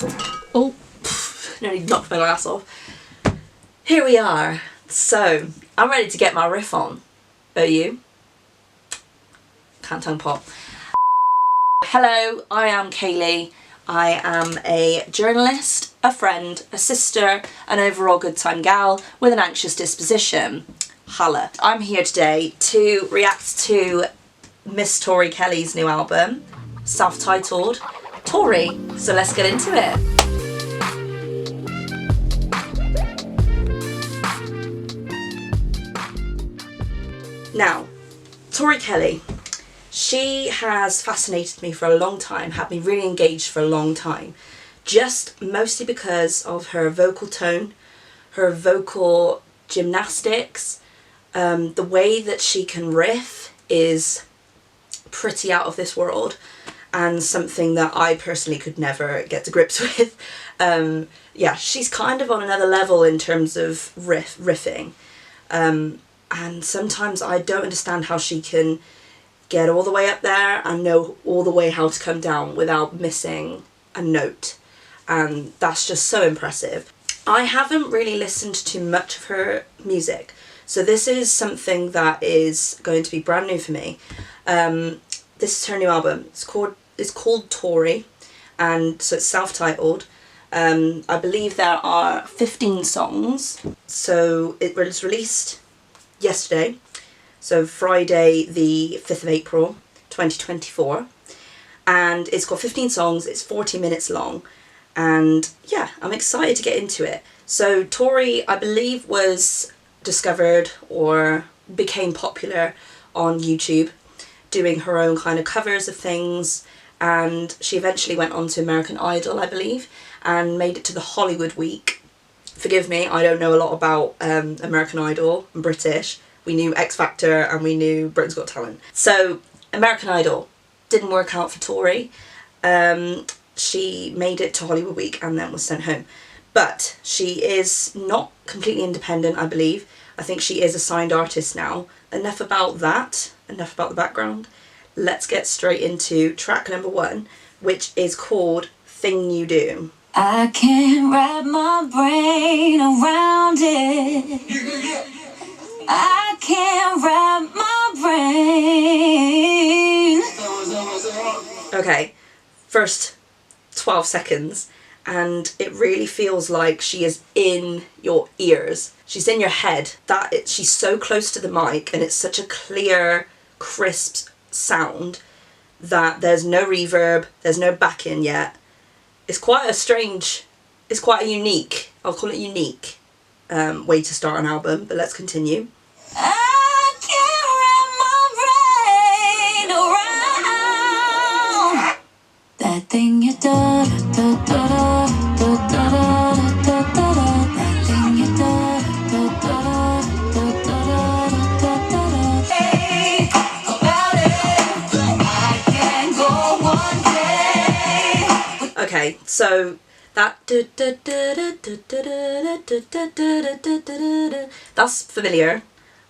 Oh, nearly knocked my glass off. Here we are. So, I'm ready to get my riff on. Are you? Can't tongue pop. Hello, I am Kaylee. I am a journalist, a friend, a sister, an overall good time gal with an anxious disposition. Holla. I'm here today to react to Miss Tori Kelly's new album, self-titled Tori. So let's get into it. Now, Tori Kelly, she has fascinated me for a long time, had me really engaged for a long time, just mostly because of her vocal tone, her vocal gymnastics. The way that she can riff is pretty out of this world and something that I personally could never get to grips with. Yeah, she's kind of on another level in terms of riffing. And sometimes I don't understand how she can get all the way up there and know all the way how to come down without missing a note. And that's just so impressive. I haven't really listened to much of her music, so this is something that is going to be brand new for me. This is her new album. It's called Tori, and so it's self-titled. I believe there are 15 songs. So it was released yesterday, so Friday the 5th of April 2024, and it's got 15 songs. It's 40 minutes long, and yeah, I'm excited to get into it. So Tori, I believe, was discovered or became popular on YouTube doing her own kind of covers of things, and she eventually went on to American Idol, I believe, and made it to the Hollywood Week. Forgive me, I don't know a lot about American Idol. I'm British. We knew X Factor and we knew Britain's Got Talent. So American Idol didn't work out for Tori. She made it to Hollywood Week and then was sent home. But she is not completely independent, I believe. I think she is a signed artist now. Enough about that, enough about the background. Let's get straight into track number 1, which is called Thing You Do. I can't wrap my brain around it. I can't wrap my brain. Okay, first 12 seconds, and it really feels like she is in your ears. She's in your head. She's so close to the mic, and it's such a clear, crisp sound that there's no reverb, there's no back-in yet. It's quite a unique, I'll call it unique, way to start an album, but let's continue. I can't wrap my brain around that thing you do, that thing you do, hey, about it, I can go one day. Okay, so that that's familiar.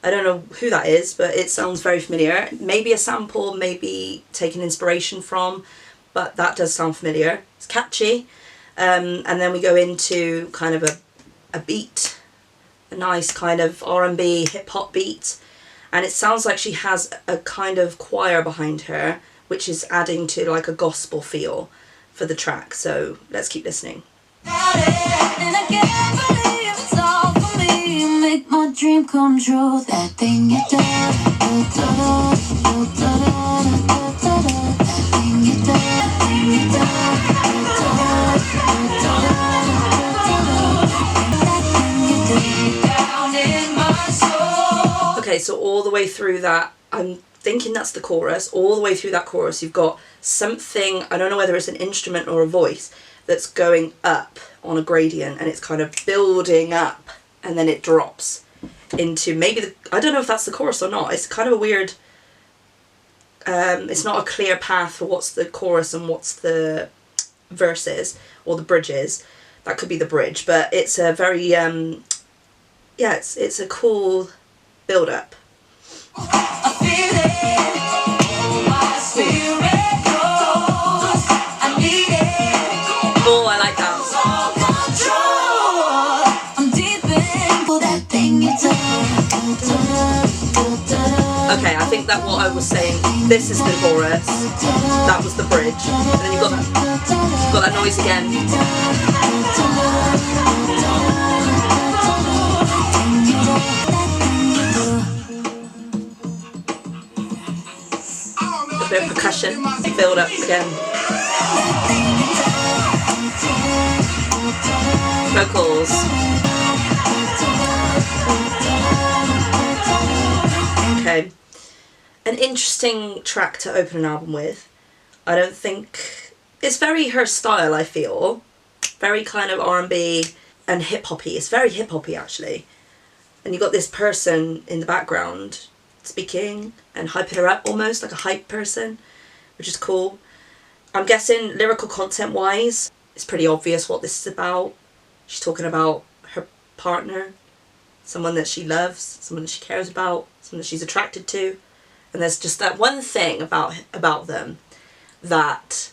I don't know who that is, but it sounds very familiar. Maybe a sample, maybe taken inspiration from, but that does sound familiar. It's catchy. And then we go into kind of a beat, a nice kind of R&B hip-hop beat. And it sounds like she has a kind of choir behind her, which is adding to like a gospel feel for the track. So let's keep listening. And I can't believe it's all for me. You make my dream come true. That thing you do, that thing you do, that thing you do, down in my soul. Okay, so all the way through that, I'm thinking that's the chorus. All the way through that chorus, you've got something, I don't know whether it's an instrument or a voice, that's going up on a gradient, and it's kind of building up, and then it drops into maybe I don't know if that's the chorus or not. It's kind of a weird, it's not a clear path for what's the chorus and what's the verses or the bridges. That could be the bridge, but it's a very yeah, it's a cool build up. I feel it, my spirit goes, I need it. Oh, I like that. I think that what I was saying, this is the chorus, that was the bridge, and then you've got that noise again. A bit of percussion, build up again. Vocals. Okay. An interesting track to open an album with. I don't think... It's very her style, I feel. Very kind of R&B and hip-hoppy. It's very hip-hoppy, actually. And you've got this person in the background speaking and hyping her up almost, like a hype person, which is cool. I'm guessing lyrical content-wise, it's pretty obvious what this is about. She's talking about her partner, someone that she loves, someone that she cares about, someone that she's attracted to. And there's just that one thing about them that,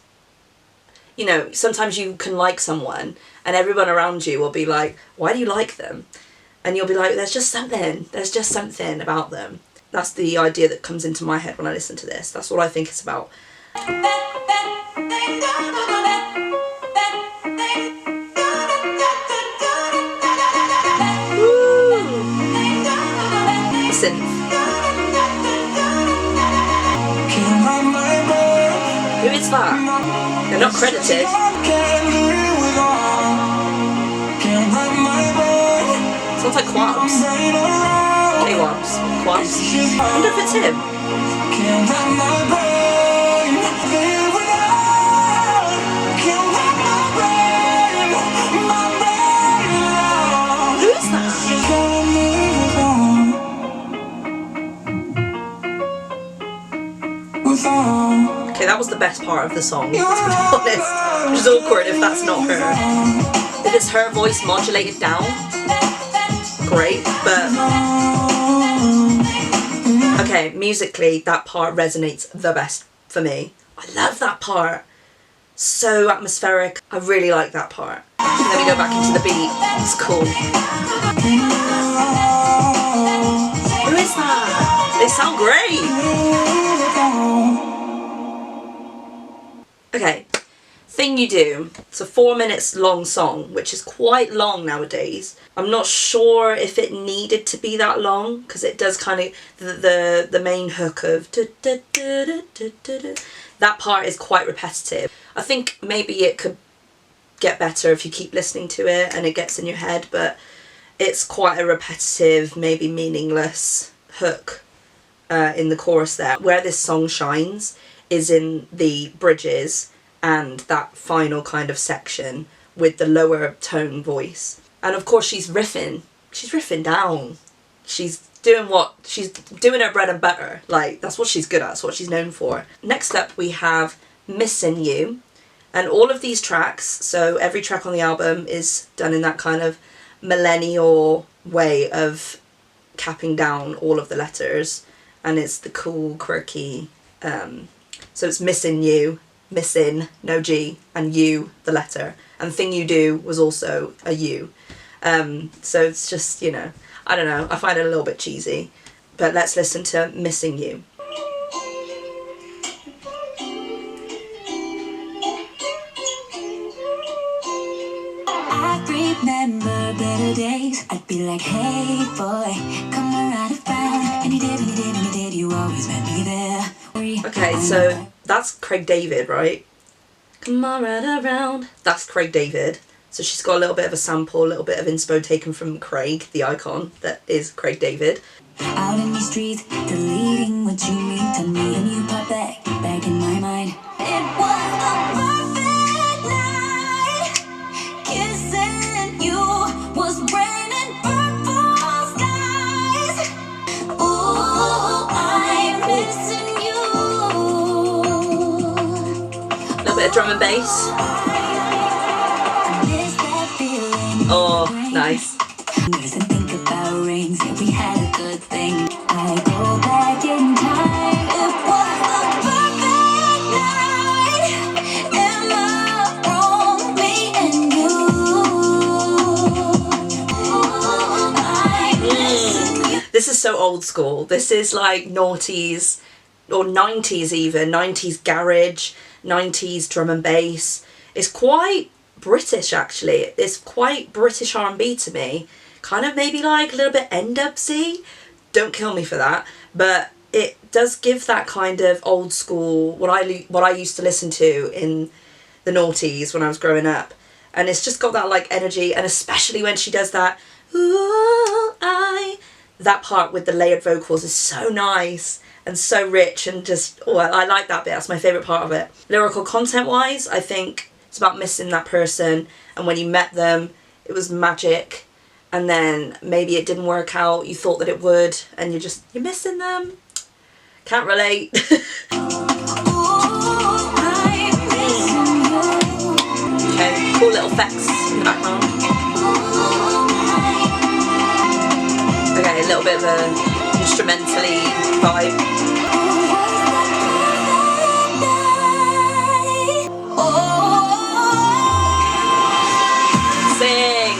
you know, sometimes you can like someone and everyone around you will be like, why do you like them? And you'll be like, there's just something about them. That's the idea that comes into my head when I listen to this. That's what I think it's about. Listen. Who is that? They're not credited. Sounds like Quabs. K-Wabs. Quabs. I wonder if it's him. Who is that? Okay, that was the best part of the song, to be honest. Which is awkward if that's not her. If it's her voice modulated down, great, but... Okay, musically, that part resonates the best for me. I love that part. So atmospheric. I really like that part. And then we go back into the beat. It's cool. Who is that? They sound great. Okay, Thing You Do. It's a 4 minutes long song, which is quite long nowadays. I'm not sure if it needed to be that long, because it does kind of, the main hook of that part is quite repetitive. I think maybe it could get better if you keep listening to it and it gets in your head, but it's quite a repetitive, maybe meaningless hook in the chorus there. Where this song shines is in the bridges and that final kind of section with the lower tone voice. And of course she's riffing down. She's doing her bread and butter. Like, that's what she's good at, that's what she's known for. Next up we have Missing You. And all of these tracks, so every track on the album is done in that kind of millennial way of capping down all of the letters. And it's the cool, quirky, so it's Missing You, missing, no G, and you, the letter. And Thing You Do was also a U. So it's just, you know, I don't know, I find it a little bit cheesy. But let's listen to Missing You. I remember better days. I'd be like, hey boy, come around and round. And you did, you always met me there. Okay, so that's Craig David, right? Come on right around. That's Craig David. So she's got a little bit of a sample, a little bit of inspo taken from Craig, the icon that is Craig David. Out in these streets, deleting what you mean to me, and you pop back in my mind. It was the perfect night. Kissing you was raining purple skies. Ooh, I'm missing you. A little bit of drum and bass. I miss that feeling. Oh, nice. And think about rings, yeah, we had a good thing. I go back in time. It was the perfect night. Am I wrong? Me and you. I'm missing you. This is so old school. This is like noughties or 90s even, 90s garage, 90s drum and bass. It's quite British actually. It's quite British R&B to me. Kind of maybe like a little bit N-dubsy. Don't kill me for that. But it does give that kind of old school, what I used to listen to in the noughties when I was growing up. And it's just got that like energy, and especially when she does that, ooh, that part with the layered vocals is so nice and so rich, and just, oh, I like that bit. That's my favourite part of it. Lyrical content wise, I think it's about missing that person, and when you met them, it was magic, and then maybe it didn't work out, you thought that it would, and you're missing them. Can't relate. Okay, cool little effects in the background. Okay, a little bit of a instrumentally vibe. Sing!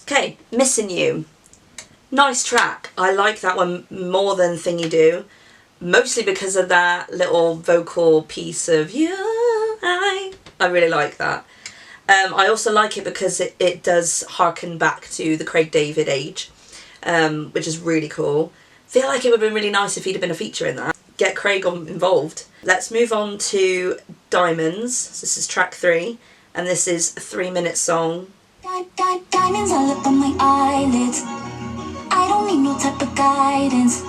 Okay, Missing You. Nice track. I like that one more than Thing You Do, mostly because of that little vocal piece of you. I really like that. I also like it because it does harken back to the Craig David age, which is really cool. Feel like it would have been really nice if he'd have been a feature in that. Get Craig involved. Let's move on to Diamonds. So this is track 3, and this is a 3-minute song. Diamonds all up on my eyelids. I don't need no type of guidance.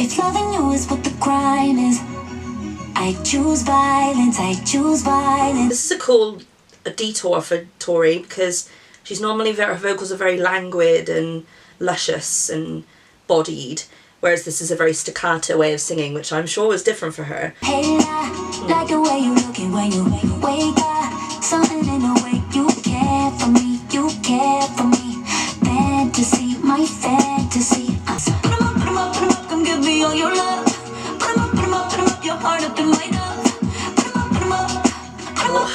If loving you is what the crime is, I choose violence, I choose violence. This is a cool detour for Tori, because she's normally, her vocals are very languid and luscious and bodied, whereas this is a very staccato way of singing, which I'm sure was different for her. Hey, like the way you looking when you wake up. Something in the way you care for me, you care for me. Fantasy, my fantasy. Put 'em up, put 'em up, put 'em up, come give me all your love. Put 'em up, put 'em up, put 'em up, your heart up in my love. Put 'em up, put 'em up, put 'em up.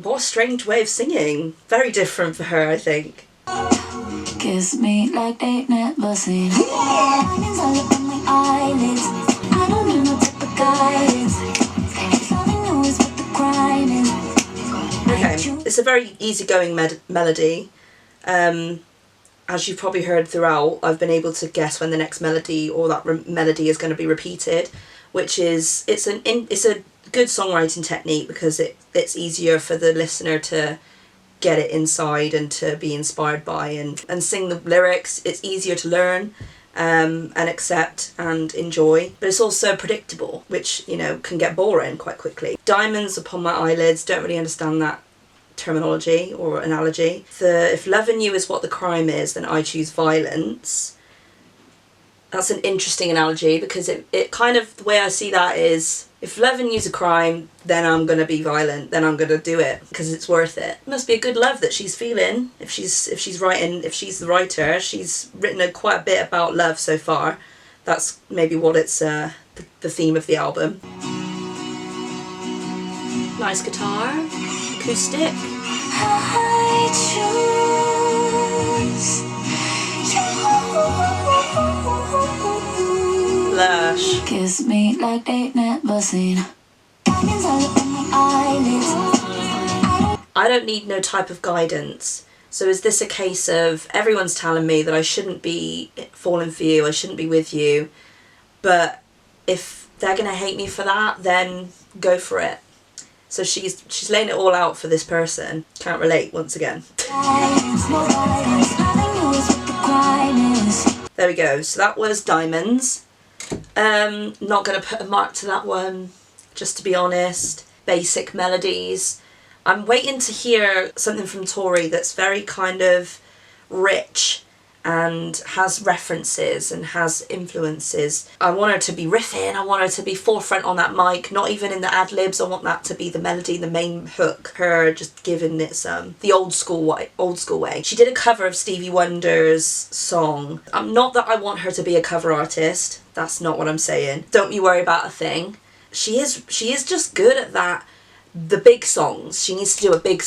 What a strange way of singing. Very different for her, I think. Kiss me like they've never seen. Diamonds all up on my eyelids. I don't need no type of guidance. If loving you is what the crime is. Okay, it's a very easygoing melody. As you've probably heard throughout, I've been able to guess when the next melody or that melody is going to be repeated, which is, it's a good songwriting technique, because it's easier for the listener to get it inside and to be inspired by and sing the lyrics. It's easier to learn and accept and enjoy, but it's also predictable, which, you know, can get boring quite quickly. Diamonds upon my eyelids, don't really understand that terminology or analogy. If loving you is what the crime is, then I choose violence. That's an interesting analogy, because it kind of, the way I see that is, if loving you's a crime, then I'm going to be violent, then I'm going to do it, because it's worth it. It must be a good love that she's feeling, if she's the writer. She's written quite a bit about love so far. That's maybe what it's, the theme of the album. Nice guitar, acoustic. I choose you. Lush. Kiss me like they've never seen. Diamonds all up on my eyelids. I don't need no type of guidance. So is this a case of everyone's telling me that I shouldn't be falling for you, I shouldn't be with you, but if they're gonna hate me for that, then go for it. So she's laying it all out for this person. Can't relate once again. There we go. So that was Diamonds. Not going to put a mark to that one, just to be honest. Basic melodies. I'm waiting to hear something from Tori that's very kind of rich and has references and has influences. I want her to be riffing, I want her to be forefront on that mic, not even in the ad-libs. I want that to be the melody, the main hook. Her just giving it the old school way. She did a cover of Stevie Wonder's song. Not that I want her to be a cover artist, that's not what I'm saying. Don't you worry about a thing. She is just good at that. The big songs. She needs to do a big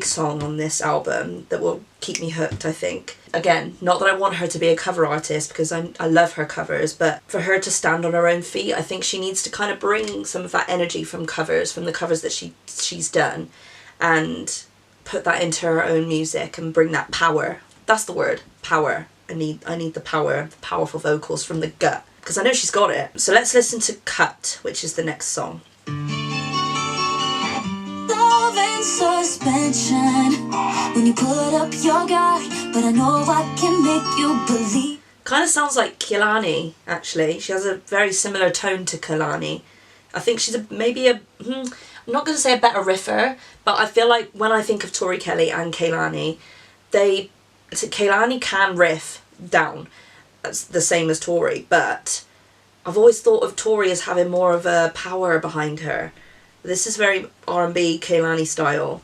song on this album that will keep me hooked, I think. Again, not that I want her to be a cover artist, because I love her covers, but for her to stand on her own feet, I think she needs to kind of bring some of that energy from the covers that she's done, and put that into her own music and bring that power. That's the word, power. I need the power, the powerful vocals from the gut, because I know she's got it. So let's listen to Cut, which is the next song. Suspension when you put up your guard, but I know I can make you believe. Kind of sounds like Kehlani, actually. She has a very similar tone to Kehlani. I think she's I'm not going to say a better riffer, but I feel like when I think of Tori Kelly and Kehlani, Kehlani can riff down. That's the same as Tori, but I've always thought of Tori as having more of a power behind her. This is very R&B Kehlani style,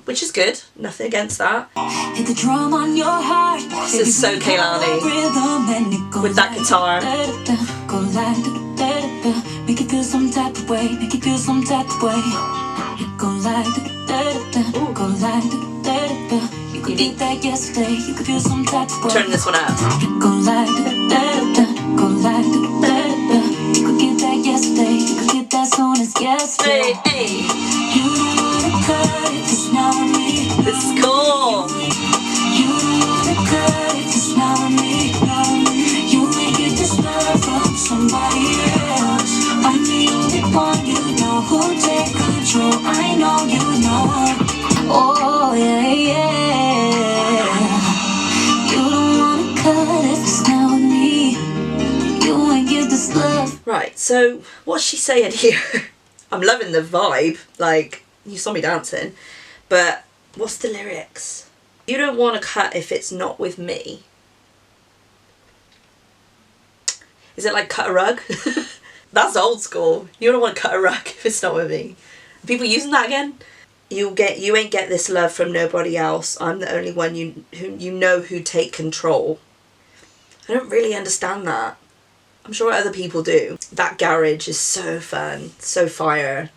which is good. Nothing against that. Hit the drum on your heart. This is so Kehlani with that guitar. Make it feel some type of way. Make it feel some type of way. Go like go like you could get that yesterday. You could feel some type of way. Turn this one up. Go like you could get that yesterday. You could get that soon as yesterday. Hey. You don't wanna cut it, just now with me. This is cool. You don't wanna cut it, just now with me. You may get this love from somebody else. I'm the only one you know who'll take control. I know you know. Oh yeah, yeah. You don't wanna cut it, just now with me. You ain't get this love. Right, so what's she saying here? I'm loving the vibe, like, you saw me dancing, but what's the lyrics? You don't want to cut if it's not with me. Is it like cut a rug? That's old school. You don't want to cut a rug if it's not with me. Are people using that again? You ain't get this love from nobody else. I'm the only one who take control. I don't really understand that. I'm sure other people do. That garage is so fun, so fire.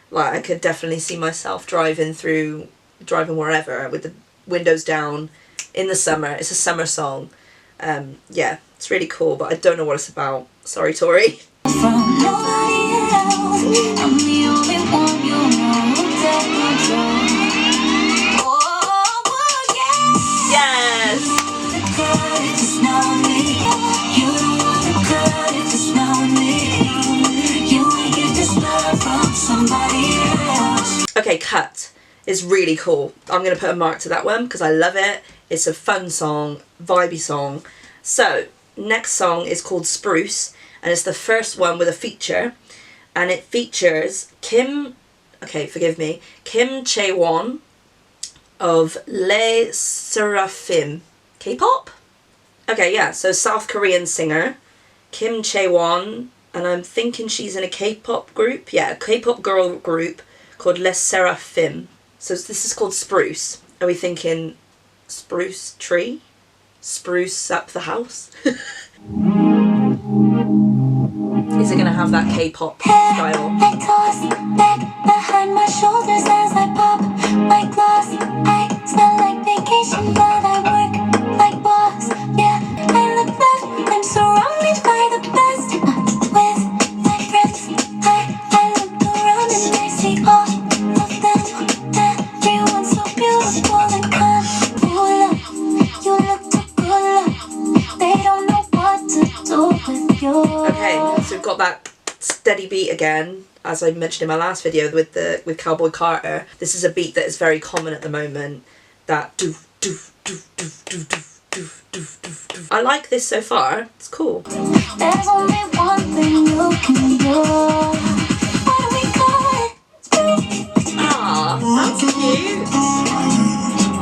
Like, I could definitely see myself driving wherever with the windows down in the summer. It's a summer song. Yeah, it's really cool, but I don't know what it's about. Sorry, Tori. From nobody else, I'm the only one you know who take control. Oh, yeah. Yes! Cut it, just now with me. You don't wanna cut it, just now with me. You ain't get this love from somebody else. Okay, Cut is really cool. I'm going to put a mark to that one because I love it. It's a fun song, vibey song. So, next song is called Spruce, and it's the first one with a feature, and it features Kim Chae-won of Les Seraphim. K-pop? Okay, yeah, so South Korean singer, Kim Chae-won, and I'm thinking she's in a K-pop group. Yeah, a K-pop girl group called Les Seraphim. So this is called Spruce. Are we thinking spruce tree? Spruce up the house? Is it gonna have that K-pop style? I toss back behind my shoulders as I pop my gloss. I smell like vacation, but I work like boss. Yeah, I look left, I'm surrounded by the best. With my friends, I look around and I see all of them. Everyone's so beautiful and calm. You look too good. They don't know what to do with you. Okay, so we've got that steady beat again, as I mentioned in my last video with Cowboy Carter. This is a beat that is very common at the moment. That doof doof doof doof doof doof doof doof doof doof. I like this so far. It's cool. There's only one thing you can do. What do we call it? Ah, that's cute.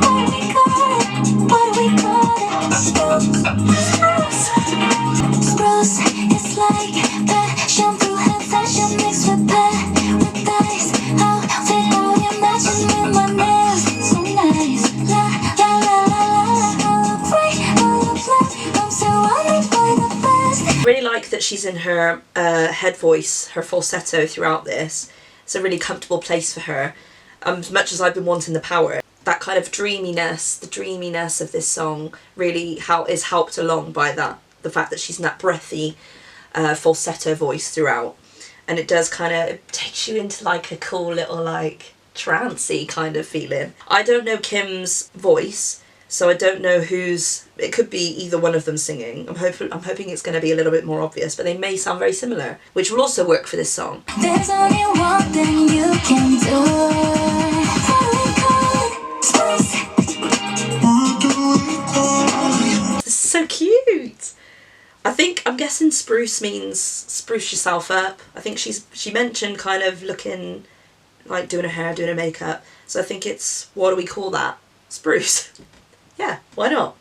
What do we call it? What do we call it? she's in her head voice, her falsetto throughout this. It's a really comfortable place for her. As much as I've been wanting the power, that kind of dreaminess, the dreaminess of this song really is helped along by that, the fact that she's in that breathy falsetto voice throughout. And it does kind of, it takes you into like a cool little like trancey kind of feeling. I don't know Kim's voice, so I don't know who's, it could be either one of them singing. I'm hoping it's going to be a little bit more obvious, but they may sound very similar, which will also work for this song. There's only one thing you can do. This is so cute. I'm guessing spruce means spruce yourself up. I think she mentioned kind of looking like doing her hair, doing her makeup. So I think it's, what do we call that? Spruce. Yeah, why not?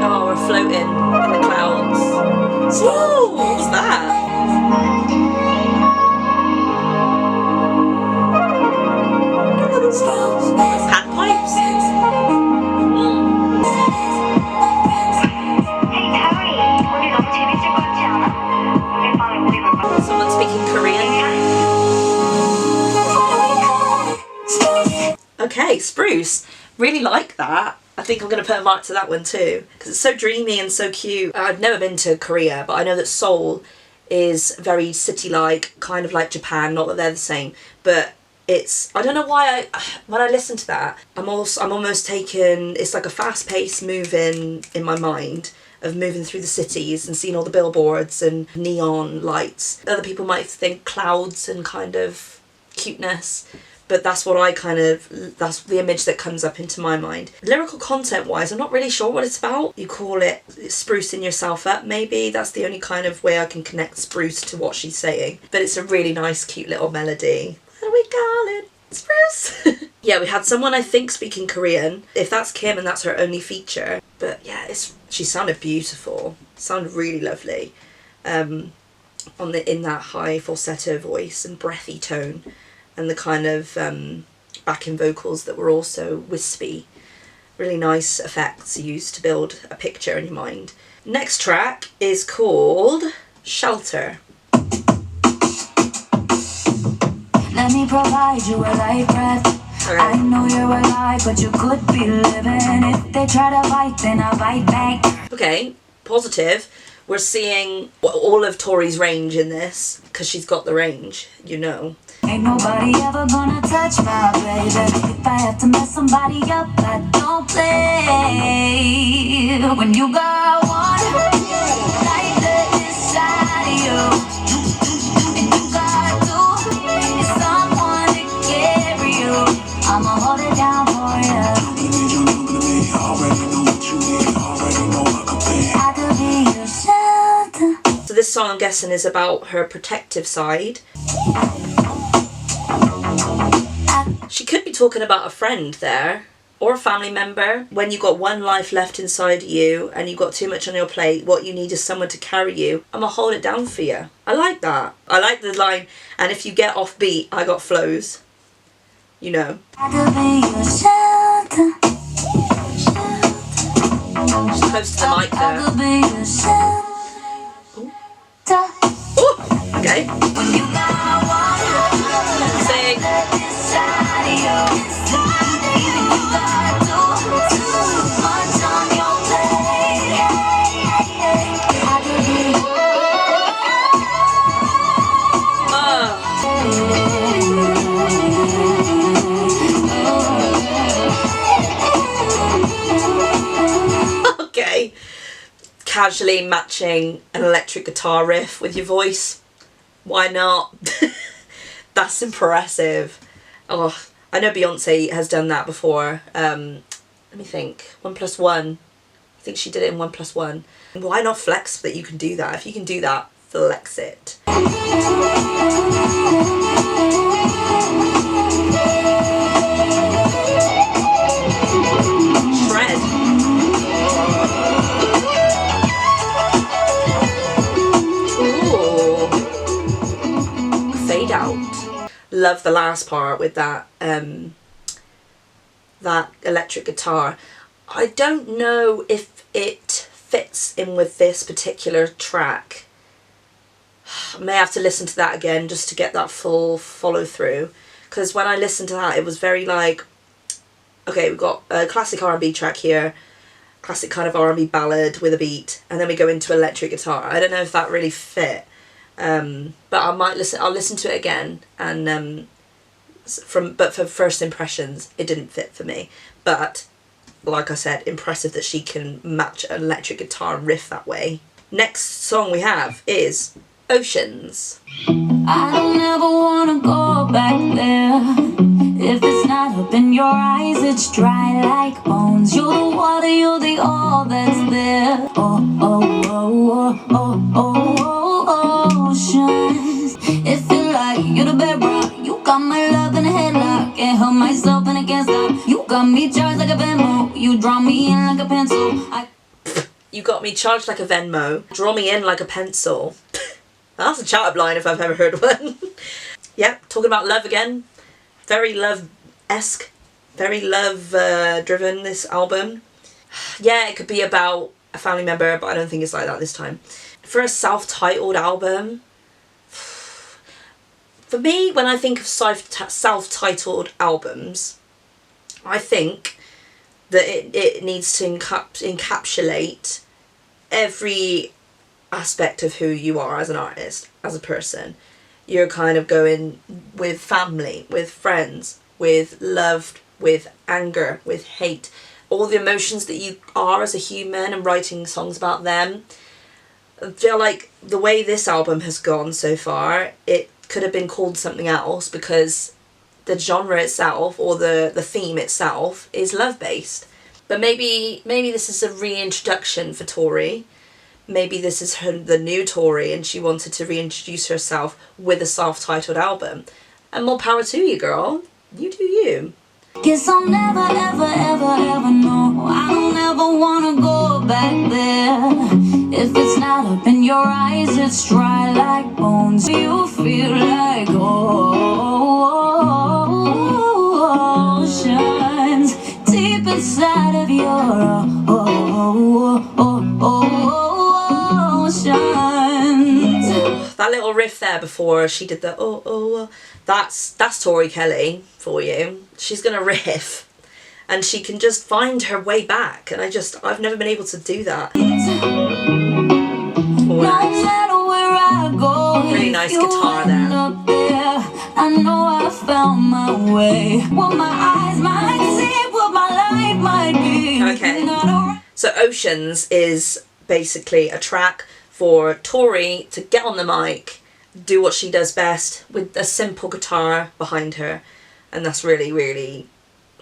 Oh, we're floating in the clouds. Whoa, what's that? Panpipes? Someone speaking Korean? Okay, spruce. Really like that. I think I'm going to put a mark to that one too, because it's so dreamy and so cute. I've never been to Korea, but I know that Seoul is very city-like, kind of like Japan, not that they're the same, but it's, I don't know why when I listen to that, I'm almost taken, it's like a fast-paced moving in my mind of moving through the cities and seeing all the billboards and neon lights. Other people might think clouds and kind of cuteness, but that's what that's the image that comes up into my mind. Lyrical content wise, I'm not really sure what it's about. You call it sprucing yourself up, maybe. That's the only kind of way I can connect spruce to what she's saying. But it's a really nice, cute little melody. What do we call it? Spruce? Yeah, we had someone I think speaking Korean. If that's Kim and that's her only feature. But yeah, she sounded beautiful. Sounded really lovely. In that high falsetto voice and breathy tone. And the kind of backing vocals that were also wispy. Really nice effects used to build a picture in your mind. Next track is called Shelter. Let me provide you a life breath. Okay. I know you're alive, but you could be living. If they try to bite, then I bite back. Okay, positive. We're seeing all of Tori's range in this, because she's got the range, you know. Ain't nobody ever gonna touch my baby. If I have to mess somebody up, I don't play. When you got one like that inside of you, and you got two, it's someone to carry you. I'ma hold it down for you. I could be your shelter. So this song, I'm guessing, is about her protective side. She could be talking about a friend there, or a family member. When you've got one life left inside you and you've got too much on your plate, what you need is someone to carry you. I'm gonna hold it down for you. I like that. I like the line, and if you get off beat, I got flows. You know. I could be your shelter. She's close to the mic I there. could be your shelter. Ooh, okay. When you got one Sing. inside of you, you got too much on your plate. I could be Okay. Casually matching an electric guitar riff with your voice. Why not? That's impressive. Oh, I know Beyonce has done that before. Let me think. 1+1. I think she did it in 1+1. Why not flex that you can do that? If you can do that, flex it. Shred. Ooh. Fade out. Love the last part with that that electric guitar. I don't know if it fits in with this particular track. I may have to listen to that again just to get that full follow through, because when I listened to that it was very like, okay, we've got a classic R&B track here, classic kind of R&B ballad with a beat, and then we go into electric guitar. I don't know if that really fit, but I'll listen to it again, and but for first impressions it didn't fit for me. But like I said, impressive that she can match an electric guitar riff that way. Next song we have is Oceans. I don't ever wanna go back there. If it's not up in your eyes, it's dry like bones. You're the water, you're the all that's there. Oh, oh, oh, oh, oh, oh, oceans. It feel like you're the bedrock. You got my love in a headlock. Can't help myself and I can't stop. You got me charged like a Venmo. You draw me in like a pencil. You got me charged like a Venmo. Draw me in like a pencil. That's a chat-up line if I've ever heard one. Yeah, talking about love again. Very love-esque. Very love-driven, this album. Yeah, it could be about a family member, but I don't think it's like that this time. For a self-titled album, for me, when I think of self-titled albums, I think that it needs to encapsulate every aspect of who you are as an artist, as a person. You're kind of going with family, with friends, with love, with anger, with hate, all the emotions that you are as a human, and writing songs about them. I feel like the way this album has gone so far, it could have been called something else, because the genre itself, or the theme itself, is love-based. But maybe this is a reintroduction for Tori. Maybe this is the new Tori, and she wanted to reintroduce herself with a self-titled album. And more power to you, girl. You do you. Guess I'll never, ever, ever, ever know. I don't ever wanna go back there. If it's not up in your eyes, it's dry like bones. You feel like oceans deep inside of your oceans. That little riff there before she did the that's Tori Kelly for you. She's gonna riff and she can just find her way back, and I've never been able to do that. Oh, nice. Really nice guitar there. I know I found my way. What my eyes might see, what my life might be. Okay. So Oceans is basically a track for Tori to get on the mic, do what she does best with a simple guitar behind her, and that's really, really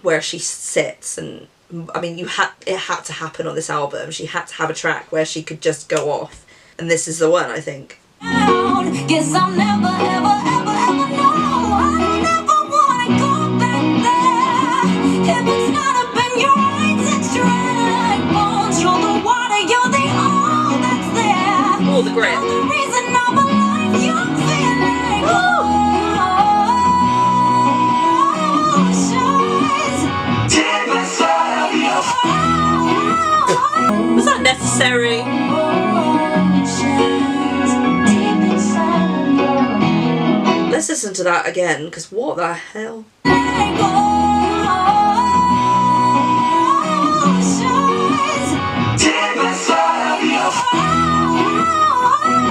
where she sits. And I mean, it had to happen on this album. She had to have a track where she could just go off, and this is the one, I think. Guess I'll never, ever, ever, ever know. I never wanna go back there. If it's not up in your eyes, it's dry like bones. You're the water, you're the all that's there. Oh, the grip. You're the reason I'm alive. You feel like oceans. Was that necessary? Let's listen to that again, because what the hell?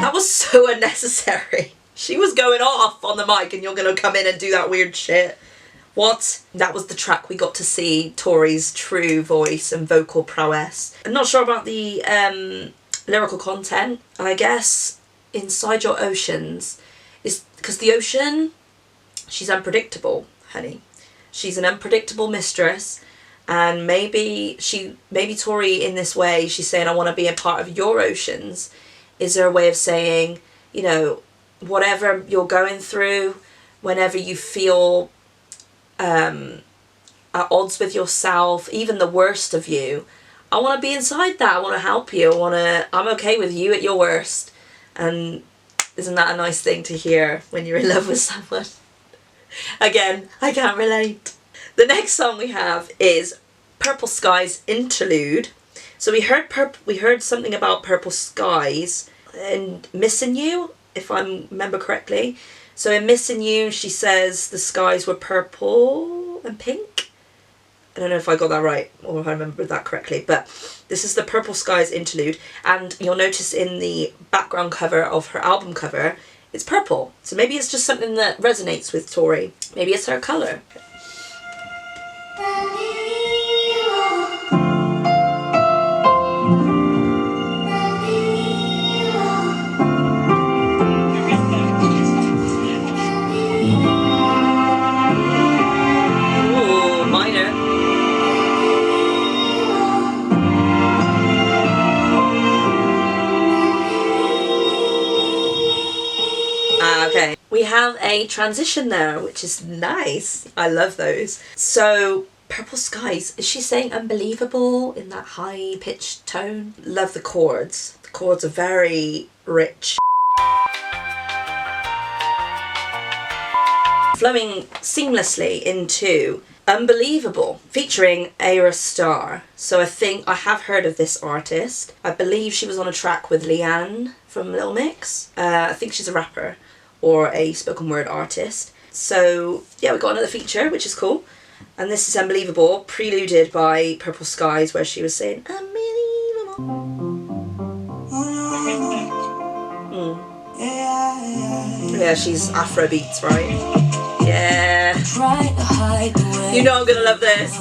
That was so unnecessary. She was going off on the mic and you're going to come in and do that weird shit. What? That was the track we got to see Tori's true voice and vocal prowess. I'm not sure about the lyrical content. I guess Inside Your Oceans is because the ocean, she's unpredictable, honey. She's an unpredictable mistress, and maybe Tori in this way, she's saying, I want to be a part of your oceans. Is there a way of saying, you know, whatever you're going through, whenever you feel at odds with yourself, even the worst of you, I want to be inside that. I want to help you. I'm okay with you at your worst. And isn't that a nice thing to hear when you're in love with someone? Again, I can't relate. The next song we have is Purple Skies interlude. So we heard something about Purple Skies and Missing You, if I remember correctly. So in Missing You, she says the skies were purple and pink. I don't know if I got that right or if I remember that correctly, but this is the Purple Skies interlude, and you'll notice in the background cover of her album cover, it's purple. So maybe it's just something that resonates with Tori. Maybe it's her colour. Ooh, minor. Okay, we have a transition there, which is nice. I love those. So, Purple Skies, is she saying unbelievable in that high pitched tone? Love the chords. The chords are very rich. Flowing seamlessly into Unbelievable, featuring Ayra Starr. So I think I have heard of this artist. I believe she was on a track with Leanne from Little Mix. I think she's a rapper or a spoken word artist. So yeah, we got another feature, which is cool. And this is Unbelievable, preluded by Purple Skies, where she was saying unbelievable. Yeah, she's Afro beats, right? Yeah. You know I'm gonna love this.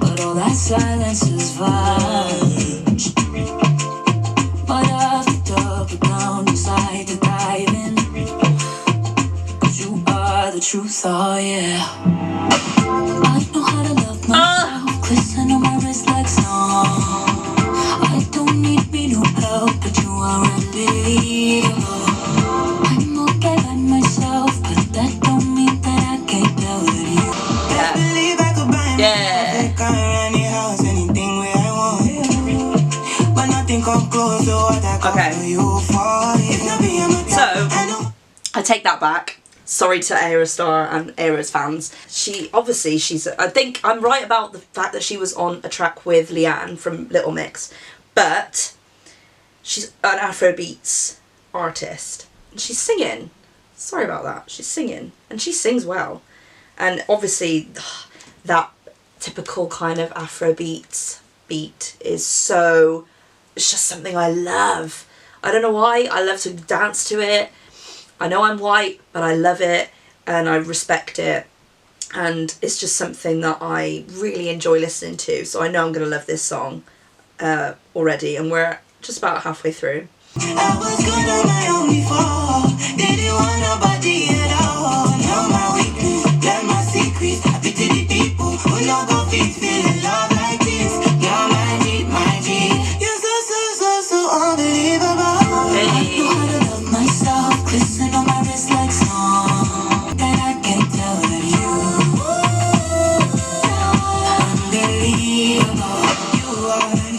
But all that silence is fine. But after double down, decide to dive in. 'Cause you are the truth, oh yeah. I know how to love myself. Glisten on my wrist like snow. I don't need me no help, but you are unbelievable. I'm okay by myself, but that don't mean that I can't tell that you. I believe I could buy a car, any house, anything where I want. But nothing come close to what I call you for. So I take that back. Sorry to Ayra Starr and Ayra's fans. I think I'm right about the fact that she was on a track with Leanne from Little Mix, but she's an Afrobeats artist. And she's singing. Sorry about that. She's singing. And she sings well. And obviously that typical kind of Afrobeats beat is so... It's just something I love. I don't know why. I love to dance to it. I know I'm white, but I love it and I respect it. And it's just something that I really enjoy listening to. So I know I'm going to love this song already. And we're just about halfway through. I was good on my own before. Didn't want nobody at all. Know my weakness, learn my secrets. Happy to the people who know go fit feeling love like this. You're my G. You're so unbelievable. Hey. I know how to love myself. Glisten on my wrist like snow. That I can't tell that you.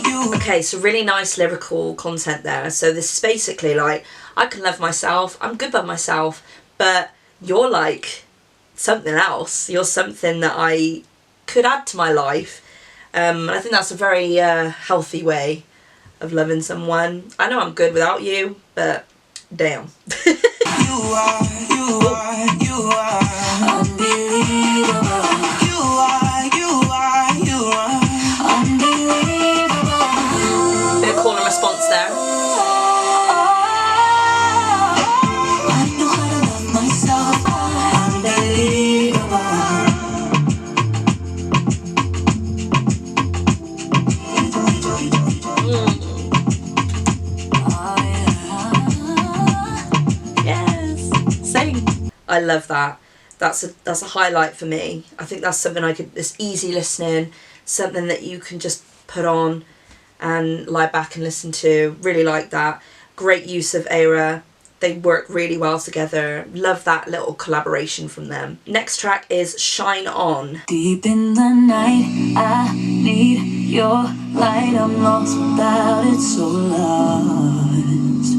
Unbelievable. Okay, so really nice lyrical content there. So this is basically like, I can love myself, I'm good by myself, but you're like something else. You're something that I could add to my life. I think that's a very healthy way of loving someone. I know I'm good without you, but damn. You are unbelievable. You are unbelievable. Bit of call and response there. I know how to love myself. Unbelievable. I love that. That's a highlight for me. I think that's something it's easy listening, something that you can just put on and lie back and listen to. Really like that. Great use of Ayra. They work really well together. Love that little collaboration from them. Next track is Shine On. Deep in the night, I need your light. I'm lost without it, so lost,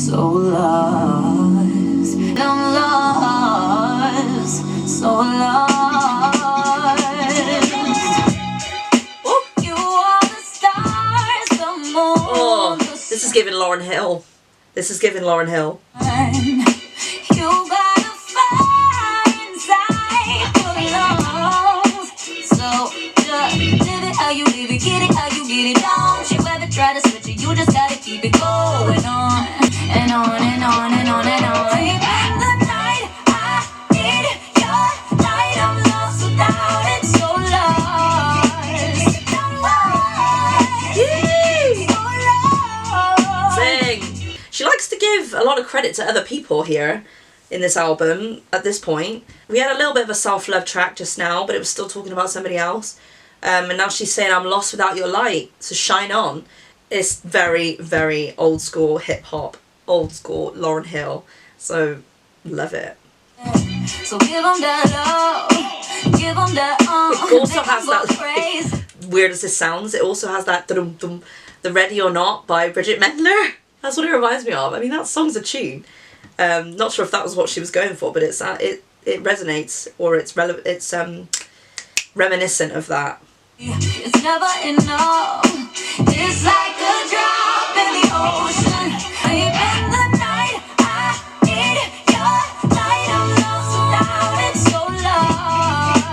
so lost. I'm lost, so lost. Hill. This is giving Lauryn Hill. You gotta find inside belongs. So just live it how you live it, get it how you get it. Don't you ever try to switch it, you just gotta keep it going on and on and on and on and on. Deep in the night, I need your light. I'm lost without it, so lost. Sing! She likes to give a lot of credit to other people here in this album at this point. We had a little bit of a self-love track just now, but it was still talking about somebody else. And now she's saying, I'm lost without your light, so shine on. It's very, very old school hip hop, old school Lauryn Hill. So, love it. So give them that love, give them that It also has that, weird as this sounds, it also has that dum-dum, The Ready or Not by Bridget Mendler. That's what it reminds me of. I mean, that song's a tune. Not sure if that was what she was going for, but it's it resonates, or it's relevant. It's reminiscent of that. It's never enough. It's like a drop in the ocean. Deep in the night, I need your light. I'm lost without it, so lost.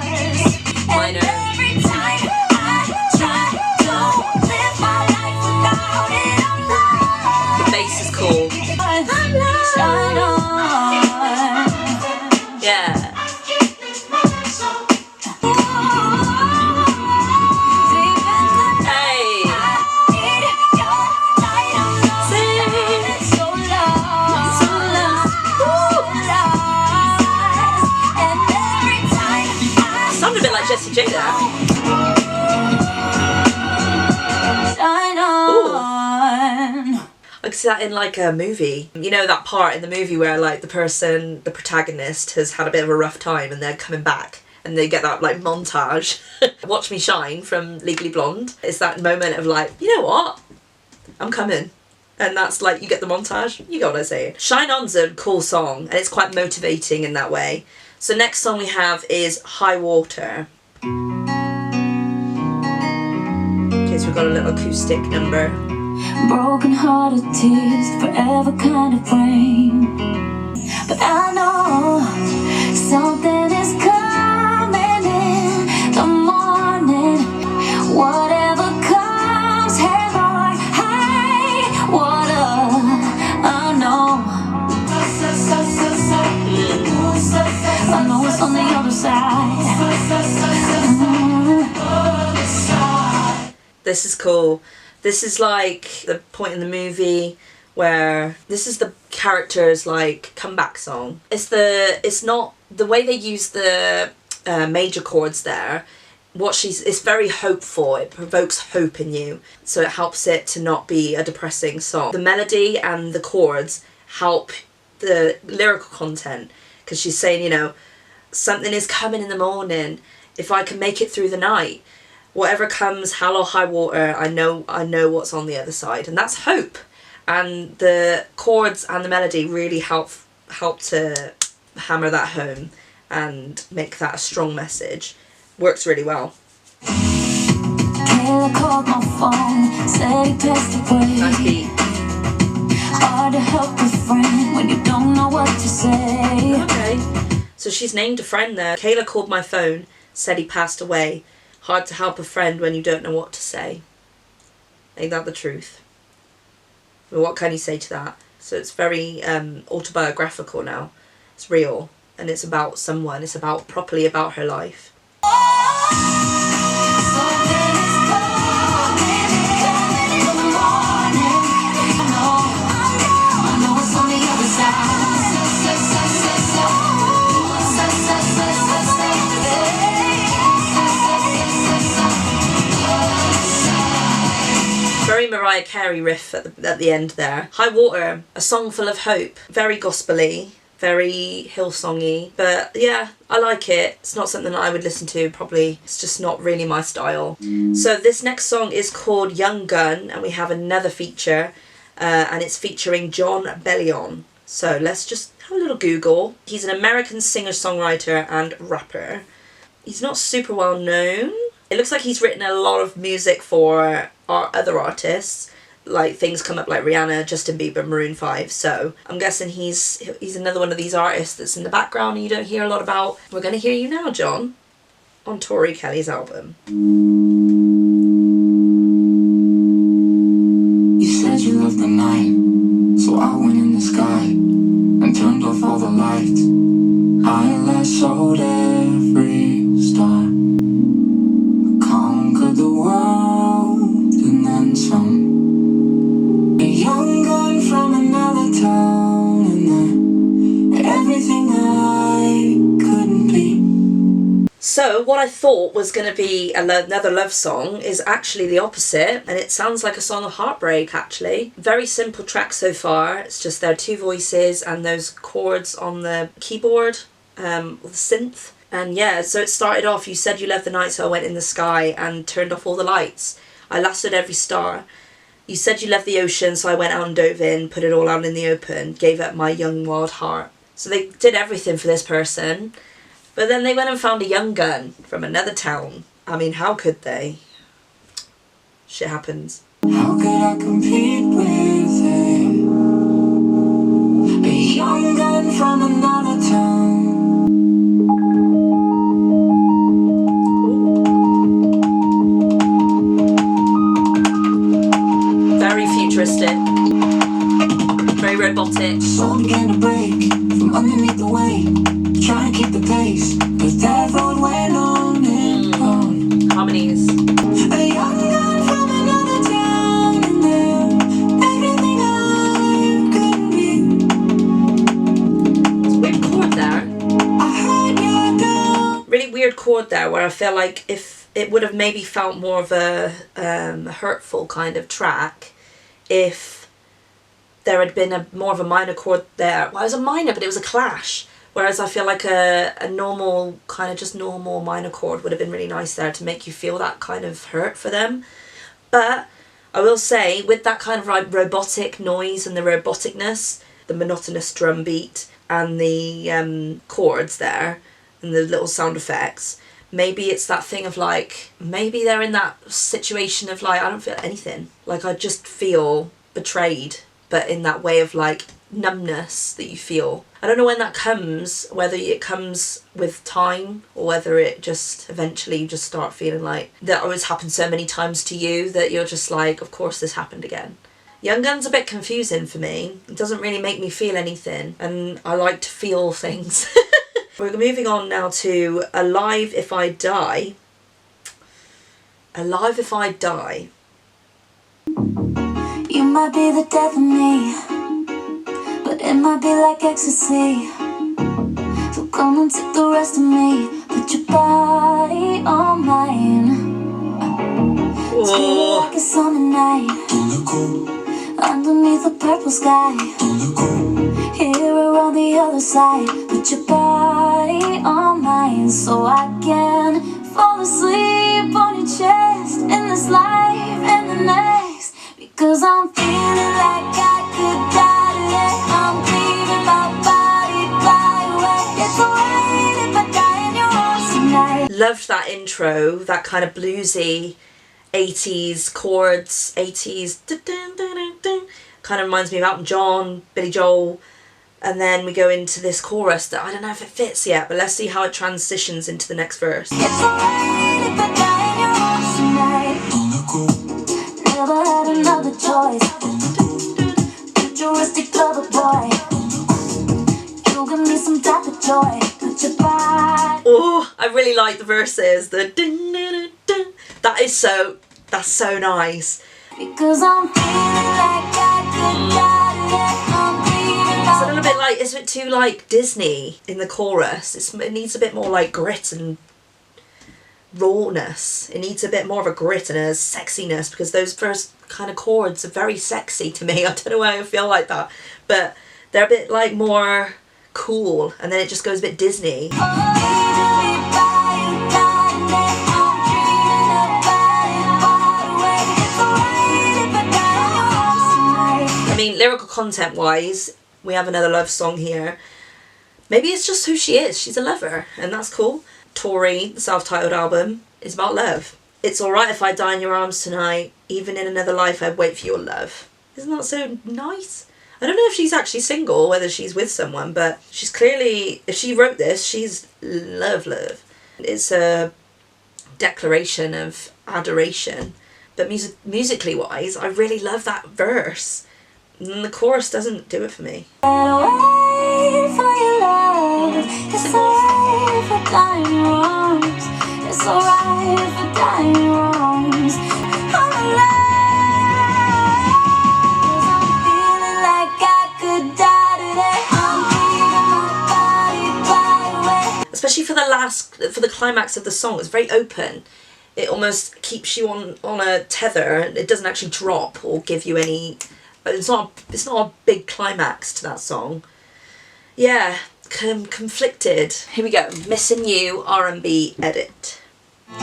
And every time I try to live my life without it, I'm lost. The bass is cool. Shine on. Yeah. Jessie J there. Shine on. I could see that in like a movie. You know that part in the movie where like the protagonist has had a bit of a rough time and they're coming back and they get that like montage. Watch Me Shine from Legally Blonde. It's that moment of like, you know what? I'm coming. And that's like, you get the montage. You get what I say. Shine On's a cool song and it's quite motivating in that way. So next song we have is High Water. Okay, so we've got a little acoustic number. Broken hearted tears, forever kind of rain. But I know something is coming in the morning. Whatever comes, head on high water. I know. I know it's on the other side. This is cool. This is like the point in the movie where this is the character's like comeback song. It's not the way they use the major chords there. It's very hopeful. It provokes hope in you, so it helps it to not be a depressing song. The melody and the chords help the lyrical content, because she's saying, you know, something is coming in the morning. If I can make it through the night, whatever comes, hell or high water, I know what's on the other side, and that's hope. And the chords and the melody really help to hammer that home and make that a strong message. Works really well. Kayla called my phone, said he passed away. Nice beat. Hard to help a friend when you don't know what to say. Okay. So she's named a friend there. Kayla called my phone, said he passed away. Hard to help a friend when you don't know what to say. Ain't that the truth? Well, what can you say to that? So it's very autobiographical now. It's real. And it's about someone. It's properly about her life. Very Mariah Carey riff at the end there. High Water, a song full of hope. Very gospel-y, very Hillsongy, but yeah, I like it. It's not something that I would listen to, probably. It's just not really my style. So this next song is called Young Gun, and we have another feature, and it's featuring John Bellion. So let's just have a little Google. He's an American singer-songwriter and rapper. He's not super well known. It looks like he's written a lot of music for other artists, like things come up like Rihanna, Justin Bieber, Maroon 5. So I'm guessing he's another one of these artists that's in the background and you don't hear a lot about. We're going to hear you now, John, on Tori Kelly's album. You said you loved the night, so I went in the sky and turned off all the lights. I lassoed every star, conquered the world and then some. A young gun from another town, and everything I couldn't be. So what I thought was going to be another love song is actually the opposite, and it sounds like a song of heartbreak actually. Very simple track so far. It's just their two voices and those chords on the keyboard, the synth. And yeah, so it started off, you said you loved the night, so I went in the sky and turned off all the lights. I lasted every star. You said you loved the ocean, so I went out and dove in, put it all out in the open, gave up my young wild heart. So they did everything for this person, but then they went and found a young gun from another town. I mean, how could they? Shit happens. How could I compete with him? A young gun from another town. Very futuristic. Very robotic. Soul began to break from underneath the weight, trying to keep the pace, but that road went on and on. Harmonies. A young gun from another town, and then everything I couldn't be. It's a weird chord there. I heard you down. Really weird chord there where I feel like if it would have maybe felt more of a hurtful kind of track if there had been more of a minor chord there. Well, it was a minor, but it was a clash. Whereas I feel like a normal, kind of just normal minor chord would have been really nice there to make you feel that kind of hurt for them. But I will say, with that kind of like robotic noise and the roboticness, the monotonous drum beat and the chords there and the little sound effects, maybe it's that thing of like, maybe they're in that situation of like, I don't feel anything. Like I just feel betrayed, but in that way of like numbness that you feel. I don't know when that comes, whether it comes with time or whether it just eventually you just start feeling like that always happened so many times to you that you're just like, of course this happened again. Young Gun's a bit confusing for me. It doesn't really make me feel anything, and I like to feel things. We're moving on now to Alive If I Die. Alive If I Die. You might be the death of me, but it might be like ecstasy. So come and take the rest of me, put your body on mine. It's feeling like a summer night underneath a purple sky. Here or on the other side, put your body on mine so I can fall asleep on your chest in this life and the next. Because I'm feeling like I could die today. I'm leaving my body fly away. It's alright if I die in your arms tonight. Loved that intro, that kind of bluesy 80s chords, 80s kind of reminds me of Elton John, Billy Joel, and then we go into this chorus that I don't know if it fits yet, but let's see how it transitions into the next verse. It's alright if I die in your arms tonight. Never had another choice. Futuristic lover boy. You give me some type of joy. Put your body. Oh, I really like the verses. The dun, dun, dun, dun. That's so nice. Because I'm feeling like I could die today. I'm feeling It's a little bit like, it's a bit too like Disney in the chorus. It needs a bit more like grit and rawness. It needs a bit more of a grit and a sexiness, because those first kind of chords are very sexy to me. I don't know why I feel like that, but they're a bit like more cool, and then it just goes a bit Disney. I mean, lyrical content wise, we have another love song here. Maybe it's just who she is. She's a lover, and that's cool. Tori, the self-titled album, is about love. It's alright if I die in your arms tonight. Even in another life I'd wait for your love. Isn't that so nice? I don't know if she's actually single, whether she's with someone, but she's clearly, if she wrote this, she's love. It's a declaration of adoration. But musically wise, I really love that verse. And the chorus doesn't do it for me. Wait for your love. It's alright if I die in your arms. It's alright if I die in your arms. I'm alive. 'Cause I'm feeling like I could die today. I'm beating my body by the way. Especially for the climax of the song, it's very open. It almost keeps you on a tether. It doesn't actually drop or give you any. It's not a big climax to that song. Yeah, conflicted. Here we go. Missing You R&B edit. I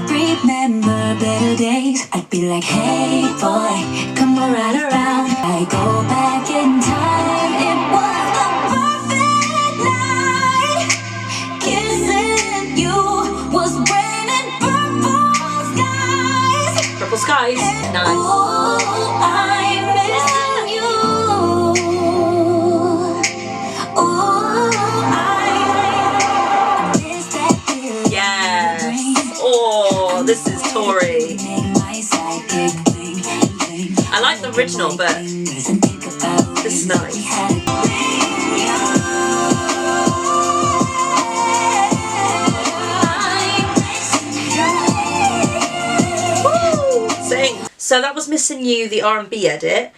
remember better days. I'd be like, hey boy, come right around. I go back in time. It was the perfect night. Kissing you was raining purple skies. Purple Skies. Nice. Ooh, I'm missing you. Ooh, I miss that feeling. Yes. Oh, this is Tori. I like the original, but this is nice. Woo! Sing. So that was Missing You, the R&B edit.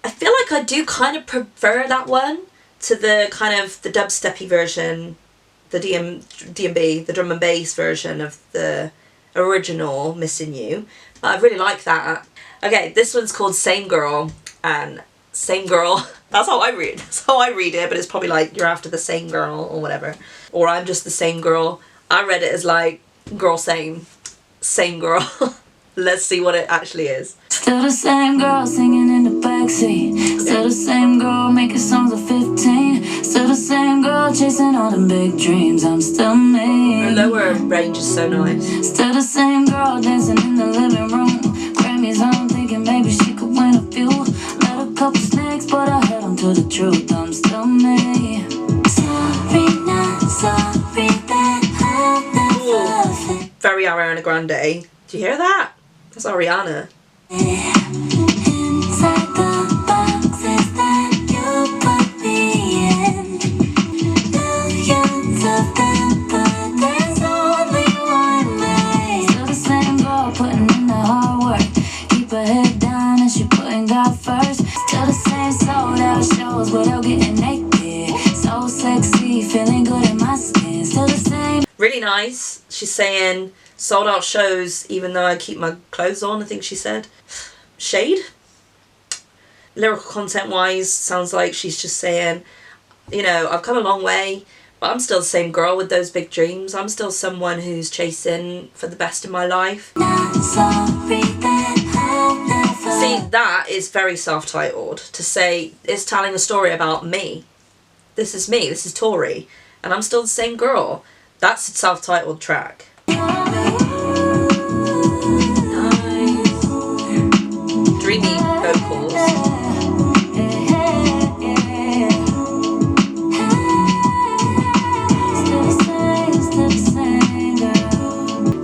I feel like I do kind of prefer that one to the kind of the dubsteppy version, the DMB, the drum and bass version of the original Missing You. I really like that. Okay, this one's called Same Girl, and Same Girl, that's how I read it, but it's probably like you're after the same girl or whatever. Or I'm just the same girl. I read it as like girl same girl. Let's see what it actually is. Still the same girl singing in the backseat. Still the same girl making songs at 15. Still the same girl chasing all the big dreams. I'm still me. Her lower range is so nice. Still the same girl dancing in the living room. Grammys on thinking maybe she could win a few. Met a couple snakes but I held on to the truth. I'm still me. Sorry, not sorry that I've never. Very Ariana Grande. Do you hear that? That's Ariana. Inside the boxes that you put me in, millions of them, but there's only one me. Still the same girl putting in the hard work. Keep her head down and she putting God first. Still the same sold out shows without getting naked. So sexy, feeling good in my skin. Still the same. Really nice. She's saying sold out shows even though I keep my clothes on, I think she said. Shade? Lyrical content wise, sounds like she's just saying, you know, I've come a long way, but I'm still the same girl with those big dreams. I'm still someone who's chasing for the best in my life. See, that is very self-titled. To say, it's telling a story about me. This is me, this is Tori, and I'm still the same girl. That's a self-titled track. Dreamy vocals.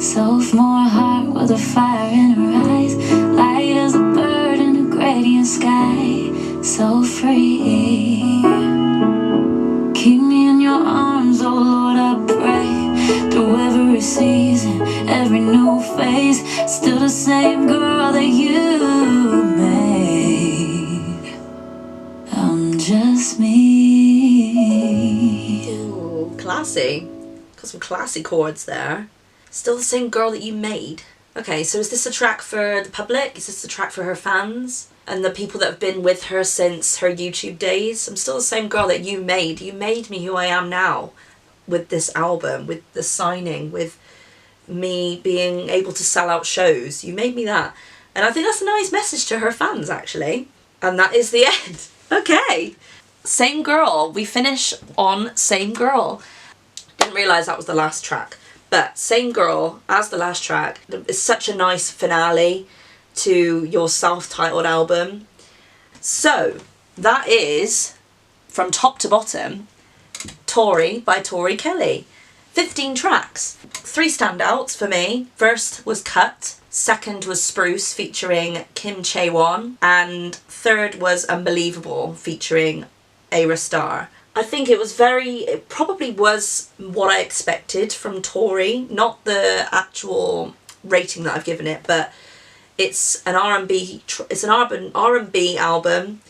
Sophomore heart with a fire in her eyes, light as a bird in a gradient sky, so free. Keep me in your arms, oh Lord, I pray. Through every season, every new phase, still the same girl that you made. I'm just me. Ooh, classy. Got some classy chords there. Still the same girl that you made. Okay, so is this a track for the public? Is this a track for her fans? And the people that have been with her since her YouTube days? I'm still the same girl that you made. You made me who I am now. With this album, with the signing, with me being able to sell out shows. You made me that. And I think that's a nice message to her fans, actually. And that is the end. Okay. Same Girl. We finish on Same Girl. Didn't realise that was the last track. But Same Girl, as the last track, is such a nice finale to your self-titled album. So, that is, from top to bottom, Tori by Tori Kelly. 15 tracks. 3 standouts for me. First was Cut. Second was Spruce featuring Kim Chae-won. And third was Unbelievable featuring Ayra Starr. I think it probably was what I expected from Tori. Not the actual rating that I've given it, but it's an R&B album.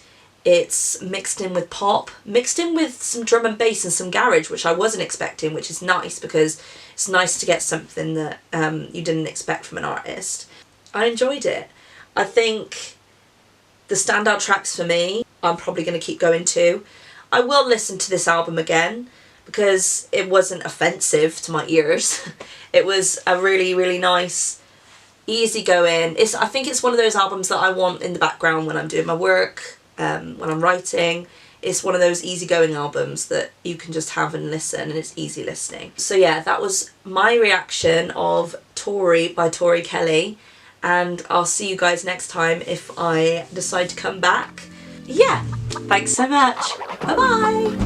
It's mixed in with pop, mixed in with some drum and bass and some garage, which I wasn't expecting, which is nice because it's nice to get something that you didn't expect from an artist. I enjoyed it. I think the standout tracks for me, I'm probably going to keep going to. I will listen to this album again because it wasn't offensive to my ears. It was a really, really nice, easygoing. I think it's one of those albums that I want in the background when I'm doing my work. When I'm writing. It's one of those easygoing albums that you can just have and listen, and it's easy listening. So yeah, that was my reaction of Tori by Tori Kelly, and I'll see you guys next time if I decide to come back. Yeah, thanks so much. Bye bye.